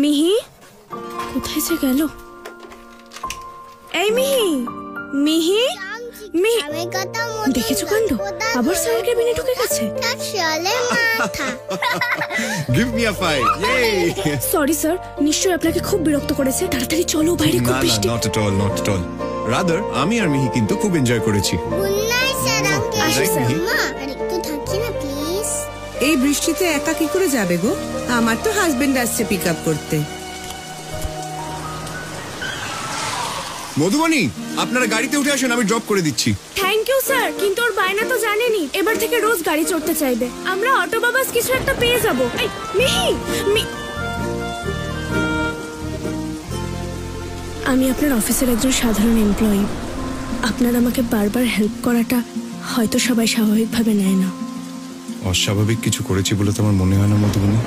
মিহি কোথায় যে গেল? এই মিহি, মিহি, দেখেছো কাণ্ড? আবার স্যারের কেবিনে ঢুকে গেছে। Give me a five. ইয়ে। সরি স্যার, নিশ্চয়ই আপনাকে খুব বিরক্ত করেছে। তাড়াতাড়ি চলো, বাইরে খুব বৃষ্টি। Not at all, not at all. Rather আমি আর মিহি কিন্তু খুব এনজয় করেছি। আসি স্যার। এই বৃষ্টিতে একা কি করে যাবে গো? আমার তো হাজবেন্ড আসছে পিক আপ করতে। মধুবনী, আপনারা গাড়িতে উঠে আসেন, আমি ড্রপ করে দিচ্ছি। থ্যাংক ইউ স্যার, কিন্তু ওর বায়না তো জানেনই, এবার থেকে রোজ গাড়ি চড়তে চাইবে। আমরা অটো বাবাস কিছু একটা পেয়ে যাবো। এই মিহি, আমি আপনার অফিসের একজন সাধারণ এমপ্লয়ি। আপনার আমাকে বারবার হেল্প করাটা হয়তো সবাই স্বাভাবিকভাবে নেয় না। অস্বাভাবিক কিছু করেছি বলে তো আমার মনে হয় না মধুবনী।